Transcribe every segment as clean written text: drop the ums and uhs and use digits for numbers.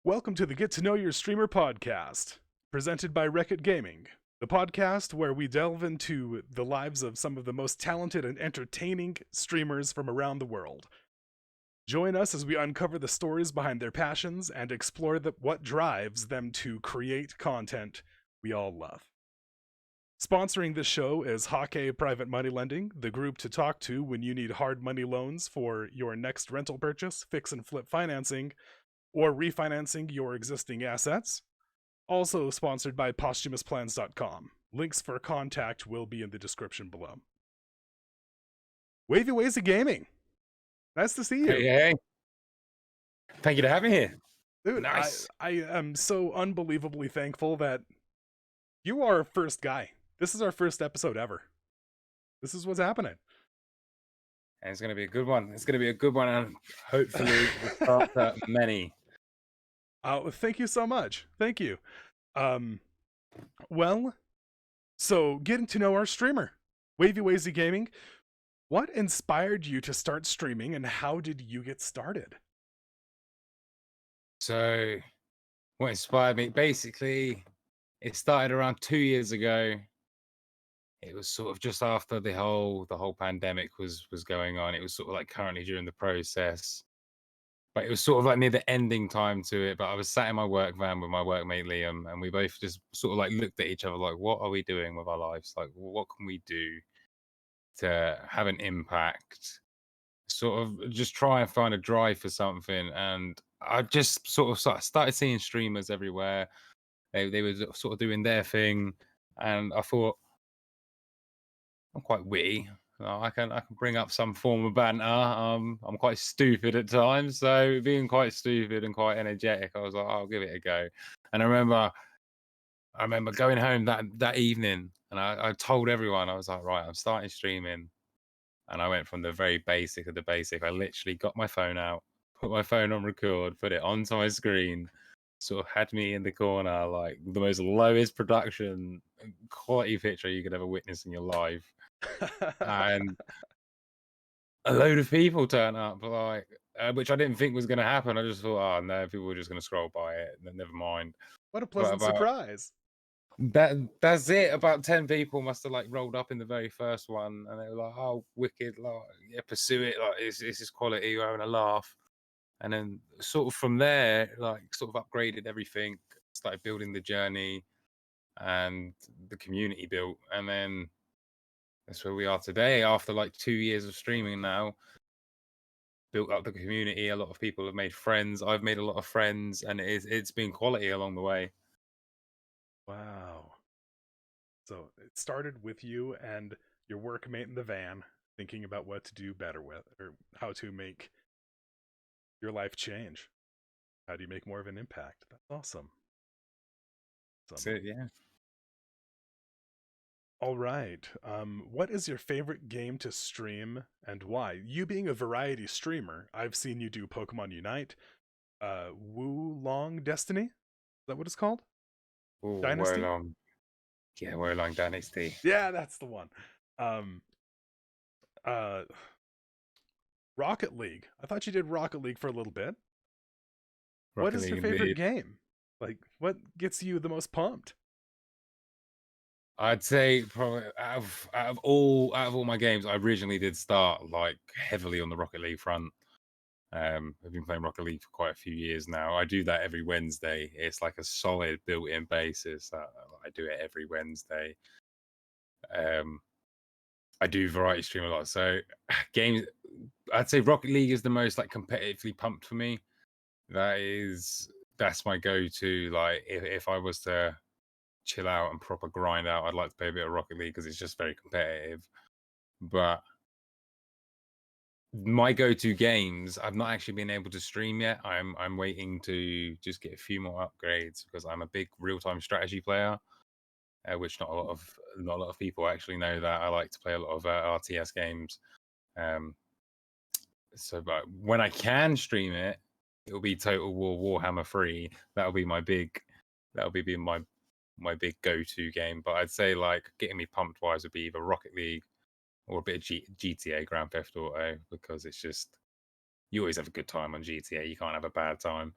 Welcome to the Get to Know Your Streamer podcast, presented by Reckitt Gaming, the podcast where we delve into the lives of some of the most talented and entertaining streamers from around the world. Join us as we uncover the stories behind their passions and explore what drives them to create content we all love. Sponsoring this show is Hake Private Money Lending, the group to talk to when you need hard money loans for your next rental purchase, fix and flip financing, or refinancing your existing assets. Also sponsored by PosthumousPlans.com. Links for contact will be in the description below. WaveyWazeyGaming. Nice to see you. Hey. Thank you to have me here. Dude, Nice. I am so unbelievably thankful that you are our first guy. This is our first episode ever. This is what's happening. And it's going to be a good one. It's going to be a good one, and hopefully the start to many. Thank you so much. Thank you. Well, so getting to know our streamer, WaveyWazeyGaming. What inspired you to start streaming, and how did you get started? So, what inspired me? Basically, it started around 2 years ago. It was sort of just after the whole pandemic was going on. It was sort of like currently during the process, but it was sort of like near the ending time to it. But I was sat in my work van with my workmate Liam, and we both just sort of like looked at each other like, what are we doing with our lives? Like, what can we do to have an impact? Sort of just try and find a drive for something. And I just sort of started seeing streamers everywhere. They were sort of doing their thing, and I thought, I'm quite witty. I can bring up some form of banter. I'm quite stupid at times, so being quite stupid and quite energetic, I was like, I'll give it a go. And I remember going home that evening, and I told everyone, I was like, right, I'm starting streaming. And I went from the very basic of the basic. I literally got my phone out, put my phone on record, put it onto my screen, sort of had me in the corner, like the most lowest production quality picture you could ever witness in your life. And a load of people turn up, like, which I didn't think was going to happen. I just thought, oh no, people were just going to scroll by it. Never mind. What a But pleasant surprise. that's it. About 10 people must have like rolled up in the very first one, and they were like, "Oh, wicked! Like, yeah, pursue it. Like, this is quality. You're having a laugh." And then, sort of from there, like, sort of upgraded everything. Started building the journey and the community built, and then that's where we are today. After like 2 years of streaming now, built up the community. A lot of people have made friends. I've made a lot of friends, and it's been quality along the way. Wow. So it started with you and your workmate in the van thinking about what to do better with, or how to make your life change. How do you make more of an impact? That's awesome. That's it, yeah. All right. What is your favorite game to stream and why? You being a variety streamer, I've seen you do Pokemon Unite, Wu Long Destiny. Is that what it's called? Oh, Dynasty? Wolong. Yeah, Wolong Dynasty. Yeah, that's the one. Um, uh, Rocket League. I thought you did Rocket League for a little bit. What Rocket is your League favorite indeed. game? Like, what gets you the most pumped? I'd say probably out of all my games, I originally did start like heavily on the Rocket League front. I've been playing Rocket League for quite a few years now. I do that every Wednesday. It's like a solid built-in basis. I do it every Wednesday. Um, I do variety stream a lot. So games, I'd say Rocket League is the most like competitively pumped for me. That's my go-to. Like if I was to chill out and proper grind out, I'd like to play a bit of Rocket League because it's just very competitive. But my go-to games, I've not actually been able to stream yet. I'm waiting to just get a few more upgrades because I'm a big real-time strategy player, which not a lot of people actually know that I like to play a lot of RTS games. Um, but when I can stream it, it'll be Total War Warhammer 3. That'll be my big go-to game. But I'd say like getting me pumped wise would be either Rocket League or a bit of GTA Grand Theft Auto, because it's just, you always have a good time on GTA. You can't have a bad time.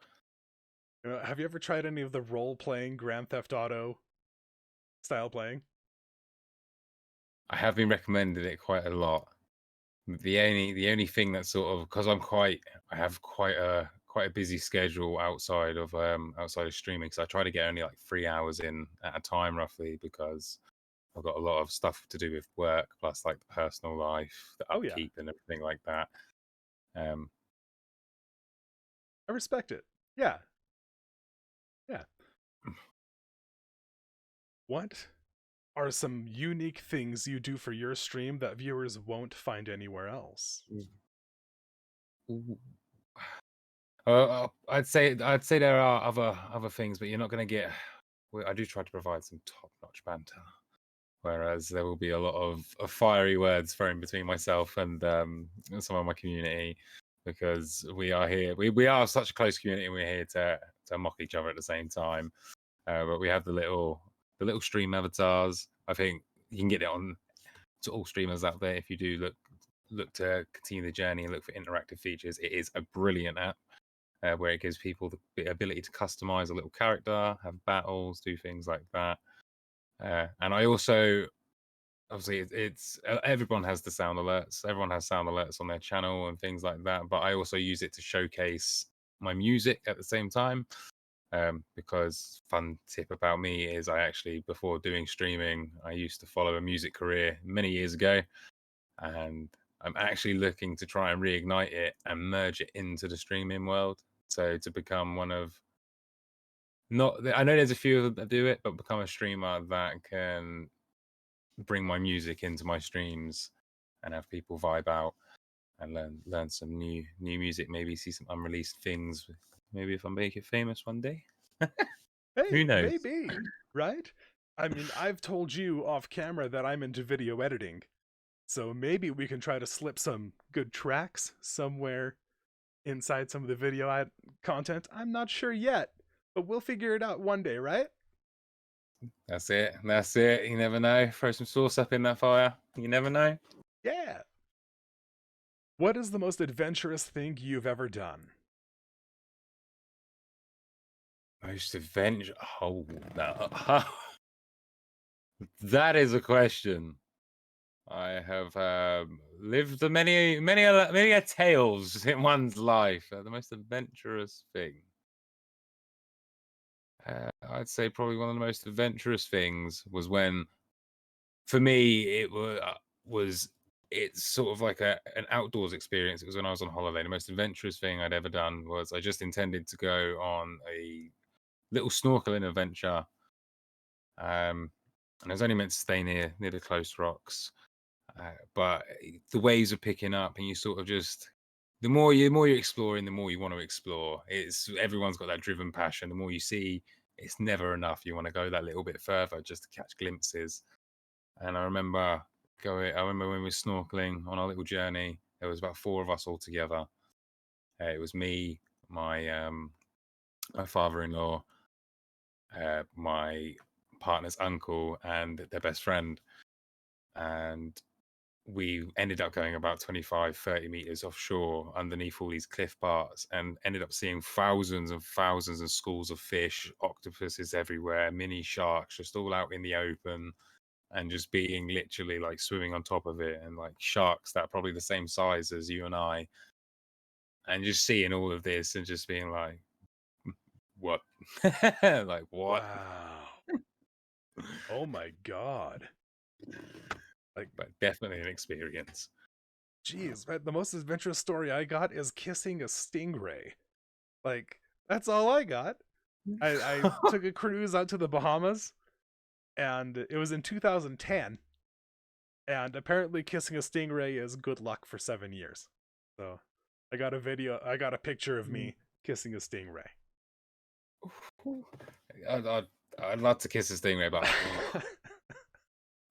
Have you ever tried any of the role-playing Grand Theft Auto style playing? I have been recommended it quite a lot. The only thing that's sort of because I have quite a busy schedule outside of streaming. So I try to get only like 3 hours in at a time roughly because I've got a lot of stuff to do with work plus like the personal life, the Oh yeah, upkeep and everything like that. Um, I respect it. Yeah, yeah. What are some unique things you do for your stream that viewers won't find anywhere else? ooh, I'd say there are other things, but you're not going to get. Well, I do try to provide some top-notch banter, whereas there will be a lot of fiery words thrown between myself and some of my community because we are here. We are such a close community. And we're here to mock each other at the same time. But we have the little stream avatars. I think you can get it on to all streamers out there if you do look to continue the journey and look for interactive features. It is a brilliant app where it gives people the ability to customize a little character, have battles, do things like that. And I also, obviously, it's everyone has the sound alerts. Everyone has sound alerts on their channel and things like that. But I also use it to showcase my music at the same time. Because fun tip about me is I actually, before doing streaming, I used to follow a music career many years ago, and I'm actually looking to try and reignite it and merge it into the streaming world. So to become one of not, I know there's a few that do it, but become a streamer that can bring my music into my streams and have people vibe out and learn some new music. Maybe see some unreleased things. Maybe if I make it famous one day, who Hey, knows? maybe, right? I mean, I've told you off camera that I'm into video editing, so maybe we can try to slip some good tracks somewhere inside some of the content. I'm not sure yet, but we'll figure it out one day, right? That's it. That's it. You never know. Throw some sauce up in that fire. You never know. Yeah. What is the most adventurous thing you've ever done? Most adventure. Oh no. That is a question. I have lived many a tales in one's life. The most adventurous thing. I'd say probably one of the most adventurous things was when, for me, was it's sort of like an outdoors experience. It was when I was on holiday. The most adventurous thing I'd ever done was I just intended to go on a little snorkeling adventure. And I was only meant to stay near the close rocks. But the waves are picking up, and you sort of just the more you're exploring, the more you want to explore. It's everyone's got that driven passion. The more you see, it's never enough. You want to go that little bit further just to catch glimpses. And I remember when we were snorkeling on our little journey. There was about four of us all together. It was me, my father-in-law, my partner's uncle, and their best friend. And we ended up going about 25, 30 meters offshore underneath all these cliff parts and ended up seeing thousands and thousands of schools of fish, octopuses everywhere, mini sharks, just all out in the open and just being literally like swimming on top of it, and like sharks that are probably the same size as you and I, and just seeing all of this and just being like, what? Like, what? Wow. Oh my god. Like, But definitely an experience. geez, the most adventurous story I got is kissing a stingray. Like, that's all I got. I took a cruise out to the Bahamas, and it was in 2010. And apparently, kissing a stingray is good luck for 7 years. So, I got a picture of me kissing a stingray. I'd love to kiss a stingray, but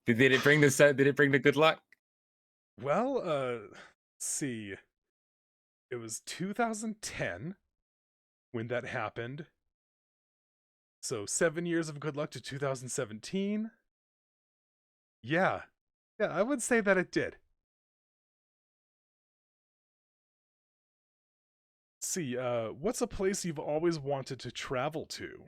did it bring the good luck? Well, let's see. It was 2010 when that happened. So 7 years of good luck to 2017. Yeah. Yeah, I would say that it did. see. What's a place you've always wanted to travel to?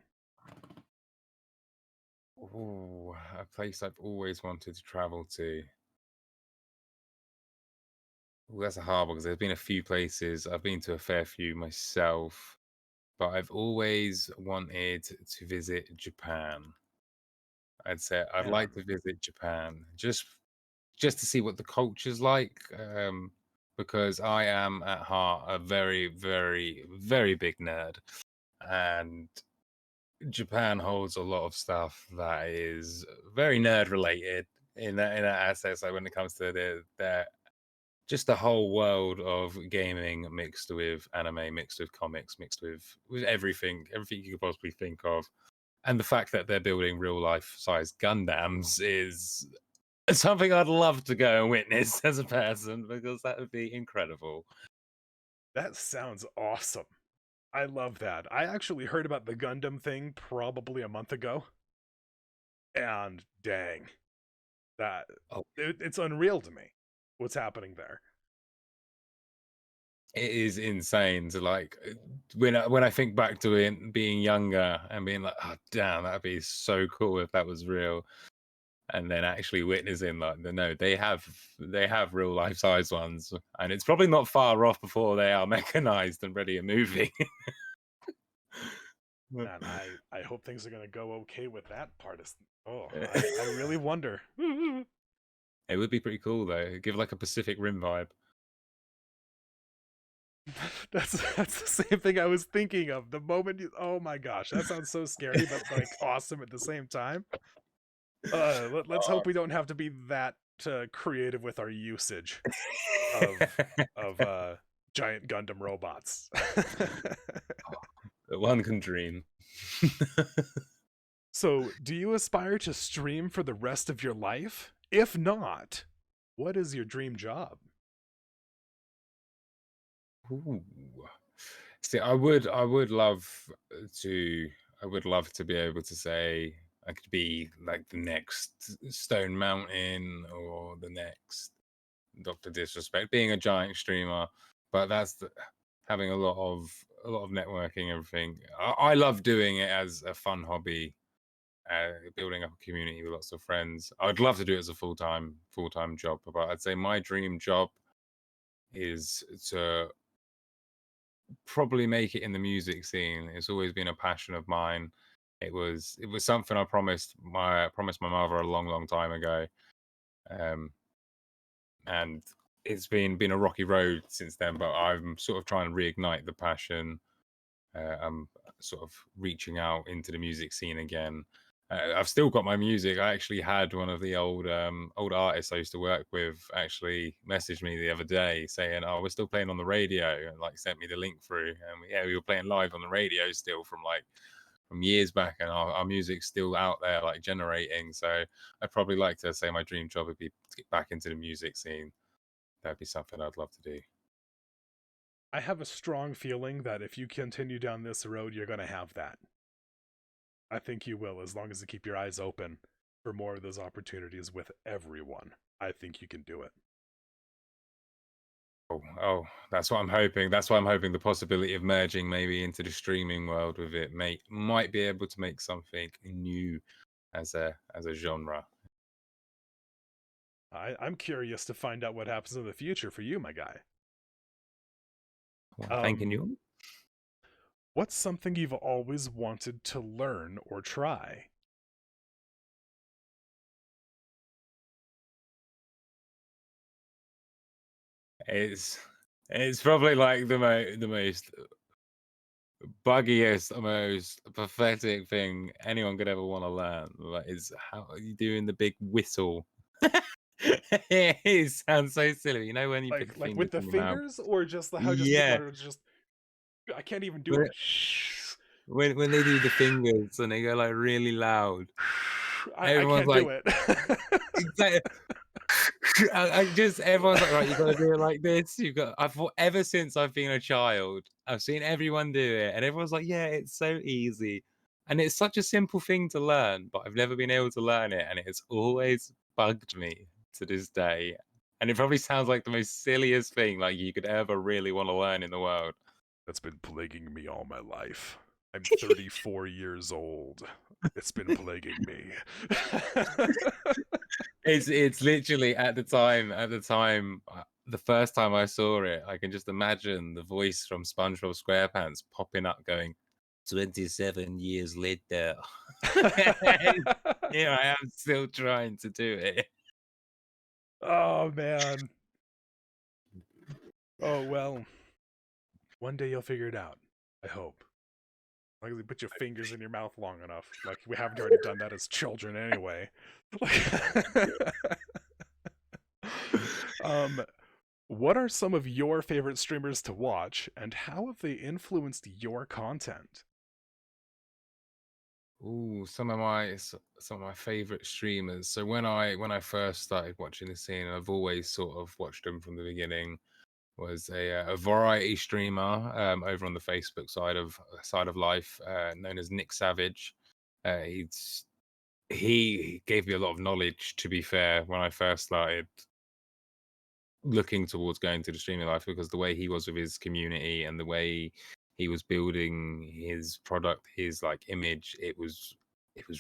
Oh, a place I've always wanted to travel to. Ooh, that's a hard one because there's been a few places. I've been to a fair few myself, but I've always wanted to visit Japan. I'd say I'd Man, like to visit Japan just to see what the culture's like. Because I am at heart a very, very, very big nerd, and Japan holds a lot of stuff that is very nerd related in that aspect. Like when it comes to their just the whole world of gaming mixed with anime, mixed with comics, mixed with everything you could possibly think of. And the fact that they're building real life size Gundams is something I'd love to go and witness as a person because that would be incredible. that sounds awesome. I love that. I actually heard about the Gundam thing probably a month ago, and dang, that Oh, it's unreal to me what's happening there. it is insane to like when I think back to it being younger and being like, oh damn, that'd be so cool if that was real. And then actually witnessing like no, they have real life size ones, and it's probably not far off before they are mechanized and ready and moving. And I hope things are gonna go okay with that part of. Oh, I really wonder. It would be pretty cool though. Give like a Pacific Rim vibe. That's the same thing I was thinking of. The moment you, oh my gosh, that sounds so scary, but like awesome at the same time. Let's hope we don't have to be that creative with our usage of giant Gundam robots. One can dream. So, do you aspire to stream for the rest of your life? If not, what is your dream job? Ooh. See, to, I would love to be able to say I could be like the next Stone Mountain or the next Doctor Disrespect, being a giant streamer. But having a lot of networking, everything. I love doing it as a fun hobby, building up a community with lots of friends. I'd love to do it as a full time job, but I'd say my dream job is to probably make it in the music scene. It's always been a passion of mine. It was something I promised my mother a long, long time ago. Um, and it's been a rocky road since then, but I'm sort of trying to reignite the passion. I'm sort of reaching out into the music scene again. I've still got my music. I actually had one of the old artists I used to work with actually message me the other day saying, "Oh, we're still playing on the radio," and like sent me the link through. And yeah, we were playing live on the radio still from years back, and our music's still out there like generating. So I'd probably like to say my dream job would be to get back into the music scene. That'd be something I'd love to do. I have a strong feeling that if you continue down this road, you're going to have that. I think you will, as long as you keep your eyes open for more of those opportunities with everyone. I think you can do it. Oh, that's what I'm hoping. That's why I'm hoping the possibility of merging maybe into the streaming world with it might be able to make something new as a genre. I'm curious to find out what happens in the future for you, my guy. Well, I'm thanking Um, you. what's something you've always wanted to learn or try? It's it's probably like the most buggiest, most pathetic thing anyone could ever want to learn. Like, is how are you doing the big whistle? It sounds so silly. You know when you put your Like fingers with the in your mouth? fingers, or just the, how just people Yeah. are just I can't even do When it. it, when they do the fingers and they go like really loud, I everyone's can't do like, it. exactly. I just everyone's like, right, you got to do it like this. You've got. I've ever since I've been a child, I've seen everyone do it, and everyone's like, yeah, it's so easy, and it's such a simple thing to learn, but I've never been able to learn it, and it has always bugged me to this day. And it probably sounds like the most silliest thing like you could ever really want to learn in the world. that's been plaguing me all my life. I'm 34 years old. It's been plaguing me. It's literally at the time the first time I saw it, I can just imagine the voice from SpongeBob SquarePants popping up going, 27 years later. And here I am still trying to do it. Oh man. Oh well. One day you'll figure it out. I hope. Like you put your fingers in your mouth long enough. Like we haven't already done that as children anyway. um, what are some of your favorite streamers to watch, and how have they influenced your content? Ooh, some of my favorite streamers. So when I first started watching the scene, and I've always sort of watched them from the beginning, was a variety streamer over on the Facebook side of life, known as Nick Savage. He gave me a lot of knowledge, to be fair, when I first started looking towards going to the streaming life, because the way he was with his community and the way he was building his product, his like image, it was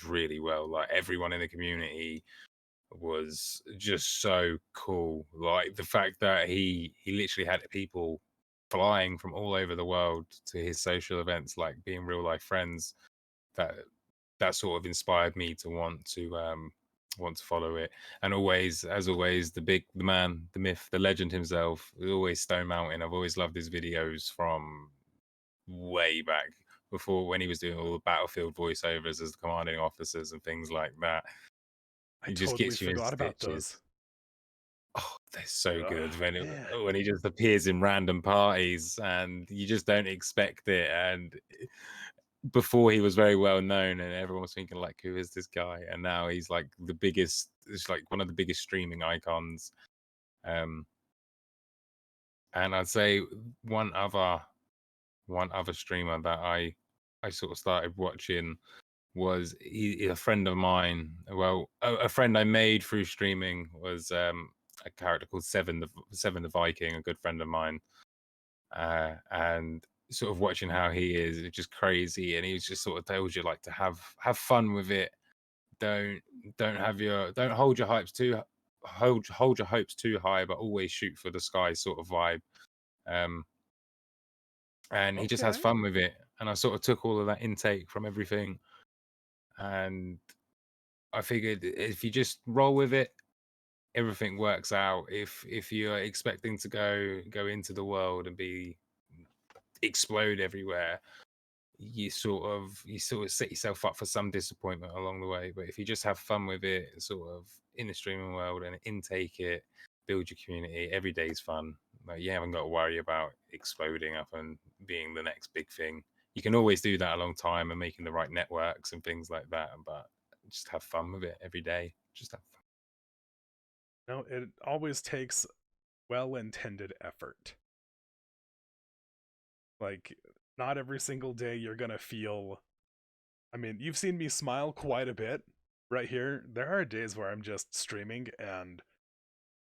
really well. Like everyone in the community was just so cool. Like the fact that he literally had people flying from all over the world to his social events, like being real life friends. That that sort of inspired me to want to follow it. And always, as always, the man, the myth, the legend himself, always Stone Mountain. I've always loved his videos from way back before, when he was doing all the battlefield voiceovers as the commanding officers and things like that. I He just totally gets you in forgot about those. stitches. Oh, they're so Oh good man. when he just appears in random parties and you just don't expect it. And before, he was very well known and everyone was thinking like, who is this guy? And now he's like the biggest, it's like one of the biggest streaming icons. Um, and I'd say one other streamer that I sort of started watching was a friend of mine. Well, a friend I made through streaming was a character called Seven the Viking, a good friend of mine. And sort of watching how he is, it's just crazy. And he just sort of tells you like to have fun with it. Don't don't hold your hopes too high, but always shoot for the sky sort of vibe. Um, and he just has Okay. fun with it. And I sort of took all of that intake from everything, and I figured if you just roll with it, everything works out. If you're expecting to go into the world and be explode everywhere, you sort of set yourself up for some disappointment along the way. But if you just have fun with it, sort of in the streaming world, and intake it, build your community, every day's fun. Like, you haven't got to worry about exploding up and being the next big thing. You can always do that a long time and making the right networks and things like that, but just have fun with it every day. Just have fun. No, it always takes well-intended effort. Like, not every single day you're gonna feel. I mean, you've seen me smile quite a bit right here. There are days where I'm just streaming and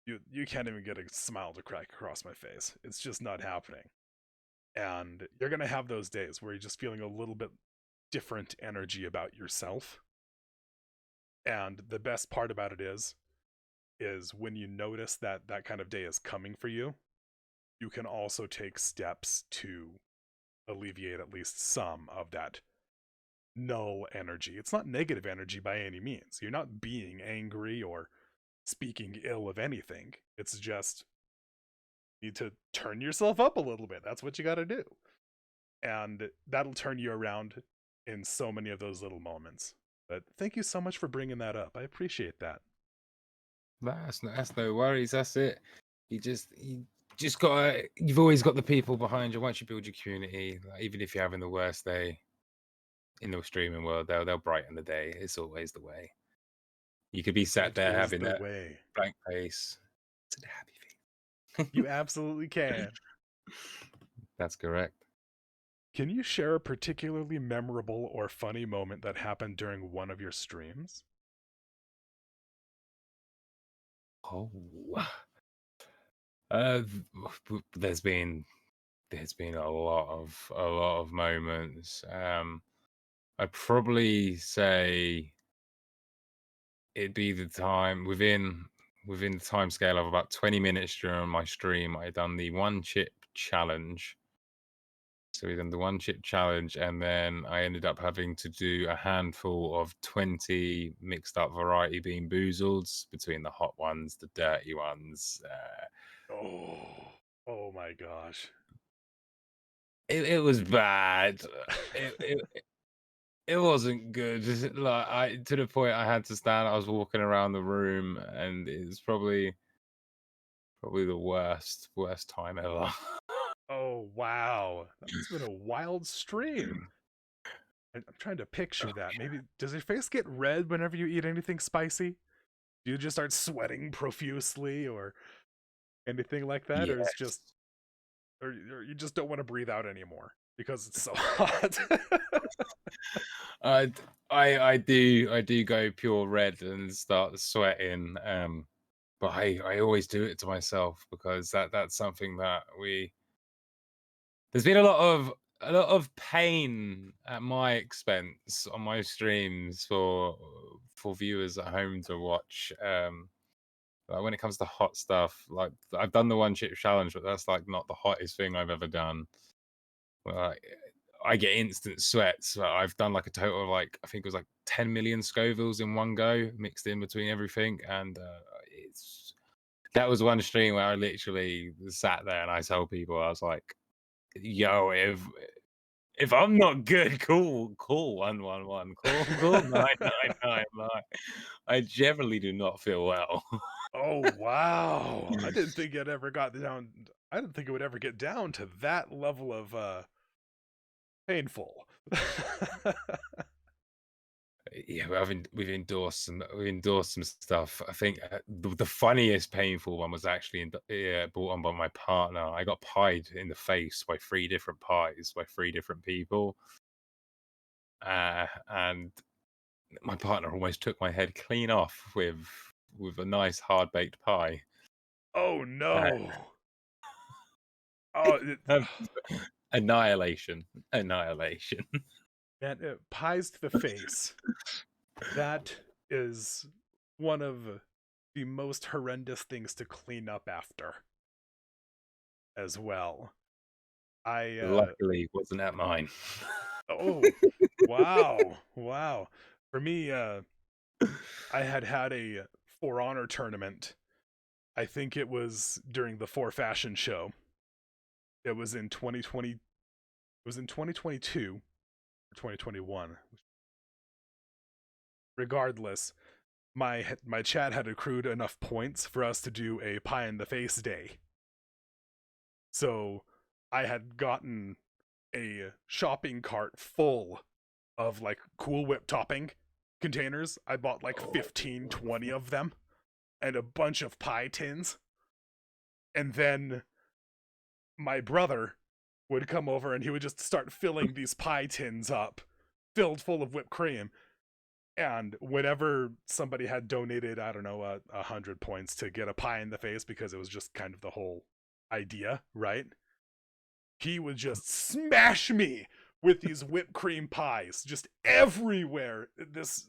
you can't even get a smile to crack across my face. It's just not happening. And you're gonna have those days where you're just feeling a little bit different energy about yourself. And the best part about it is when you notice that that kind of day is coming for you, you can also take steps to alleviate at least some of that null energy. It's not negative energy by any means. You're not being angry or speaking ill of anything. It's just you need to turn yourself up a little bit. That's what you got to do. And that'll turn you around in so many of those little moments. But thank you so much for bringing that up. I appreciate that. That's no worries. That's it. You just gotta. You've always got the people behind you. Once you build your community, like, even if you're having the worst day in the streaming world, they'll brighten the day. It's always the way. You could be sat It there is having the that way. blank face to the happy You face. absolutely can. That's correct. Can you share a particularly memorable or funny moment that happened during one of your streams? Oh, there's been there's been a lot of moments. I'd probably say it'd be the time within the time scale of about 20 minutes during my stream. I done the one chip challenge. So we done the one chip challenge, and then I ended up having to do a handful of 20 mixed up variety bean boozles between the hot ones, the dirty ones. Oh, oh my gosh. It was bad. It, it it wasn't good. Like I to the point I had to stand. I was walking around the room, and it's probably the worst time ever. Oh wow, that must have been a wild stream. I'm trying to picture that. Maybe does your face get red whenever you eat anything spicy? Do you just start sweating profusely or anything like that, or is just Yes. or you just don't want to breathe out anymore because it's so hot? I I do go pure red and start sweating. But I always do it to myself because that's something that there's been a lot of pain at my expense on my streams for viewers at home to watch. Like when it comes to hot stuff, like I've done the one chip challenge, but that's like not the hottest thing I've ever done. Like I get instant sweats. I've done like a total of like I think it was like 10 million Scovilles in one go, mixed in between everything, and it's that was one stream where I literally sat there and I told people I was like, "Yo, if I'm not good, call 111, call 999." Like, I generally do not feel well. Oh wow. I didn't think it ever got down. I didn't think it would ever get down to that level of painful. Yeah, we've endorsed some stuff. I think the funniest painful one was actually brought on by my partner. I got pied in the face by 3 different pies by 3 different people, and my partner almost took my head clean off with a nice hard baked pie. Oh Uh, no. Oh, um, annihilation, annihilation. man, pies to the face. That is one of the most horrendous things to clean up after as well. I Luckily, wasn't at mine. oh wow. Wow. For me, I had a For Honor tournament. I think it was during the For Fashion show. It was in 2020. It was in 2022 or 2021. Regardless, my chat had accrued enough points for us to do a pie in the face day. So I had gotten a shopping cart full of like Cool Whip topping containers. I bought like 15, 20 of them and a bunch of pie tins. And then my brother would come over and he would just start filling these pie tins up, filled full of whipped cream. And whenever somebody had donated, I don't know, 100 points to get a pie in the face because it was just kind of the whole idea, right? He would just smash me with these whipped cream pies just everywhere. This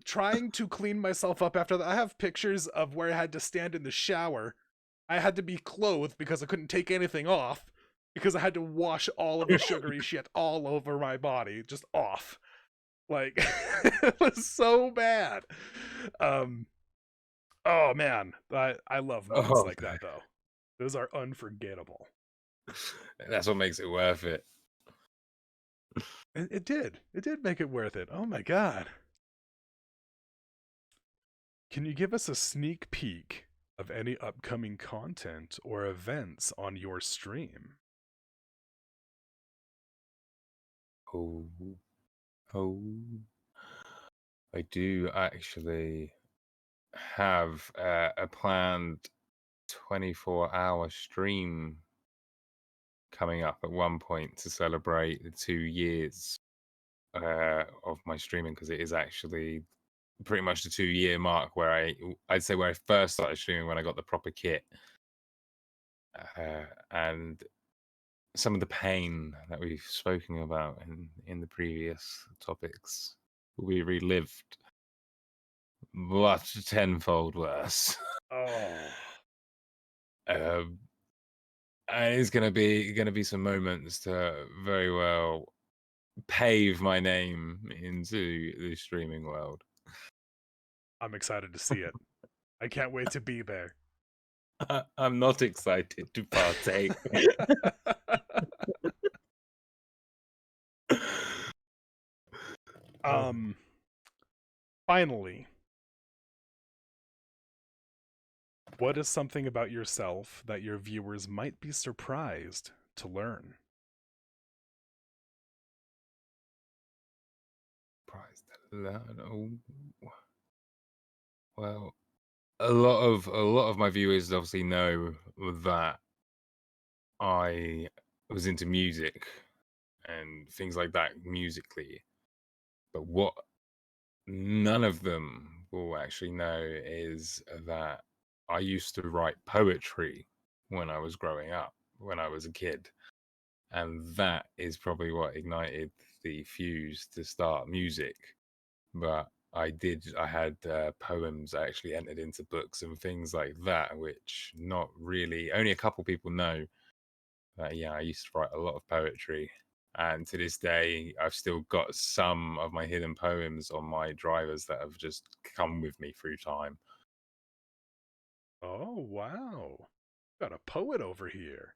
trying to clean myself up after that. I have pictures of where I had to stand in the shower. I had to be clothed because I couldn't take anything off because I had to wash all of the sugary shit all over my body, just off. Like it was so bad. Um oh man, I love moments Oh, like that though. Those are unforgettable. that's what makes it worth it. It did. It did make it worth it. Oh my god. Can you give us a sneak peek of any upcoming content or events on your stream? Oh, oh, I do actually have a planned 24-hour stream coming up at one point to celebrate the 2 years of my streaming, because it is actually pretty much the 2-year mark where I'd say where I first started streaming when I got the proper kit. And some of the pain that we've spoken about in the previous topics will be relived, but tenfold worse. Oh, um, and it's gonna be some moments to very well pave my name into the streaming world. I'm excited to see it. I can't wait to be there. I'm not excited to partake. um, Finally, what is something about yourself that your viewers might be surprised to learn? Surprised to learn. Oh, well, a lot of my viewers obviously know that I was into music and things like that musically. But what none of them will actually know is that I used to write poetry when I was growing up, when I was a kid. And that is probably what ignited the fuse to start music. But I had poems I actually entered into books and things like that, which not really, only a couple people know. Yeah, I used to write a lot of poetry. And to this day, I've still got some of my hidden poems on my drivers that have just come with me through time. Oh, wow. Got a poet over here.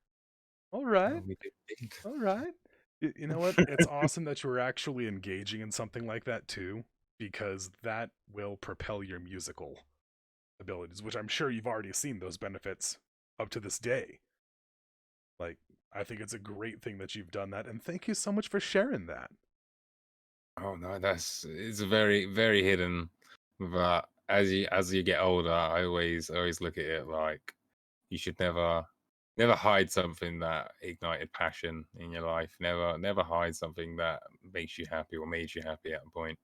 All Oh, right. we did. All right. You know what? It's awesome that you were actually engaging in something like that too, because that will propel your musical abilities, which I'm sure you've already seen those benefits up to this day. Like, I think it's a great thing that you've done that, and thank you so much for sharing that. Oh no, it's a very, very hidden. But as you get older, I always look at it like you should never hide something that ignited passion in your life. Never hide something that makes you happy or made you happy at a point.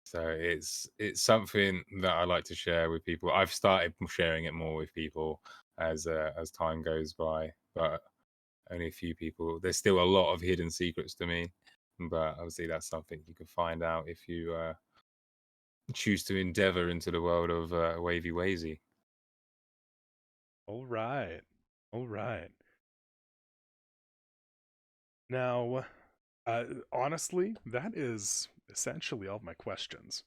So it's something that I like to share with people. I've started sharing it more with people as time goes by, but only a few people. There's still a lot of hidden secrets to me, but obviously that's something you can find out if you choose to endeavor into the world of WaveyWazy. All right. All right. Now, honestly, that is essentially all of my questions.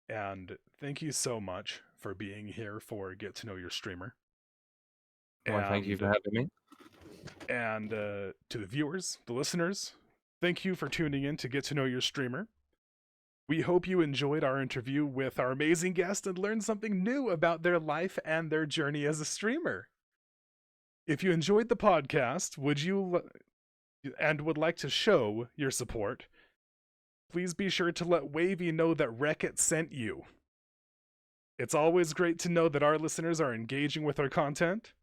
And thank you so much for being here for Get to Know Your Streamer. Why, thank you for And having me. to the viewers, the listeners, thank you for tuning in to Get to Know Your Streamer. We hope you enjoyed our interview with our amazing guest and learned something new about their life and their journey as a streamer. If you enjoyed the podcast, would like to show your support, please be sure to let Wavy know that Wreck-It sent you. It's always great to know that our listeners are engaging with our content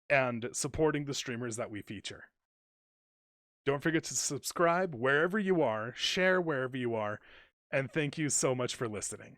and supporting the streamers that we feature. Don't forget to subscribe wherever you are, share wherever you are, and thank you so much for listening.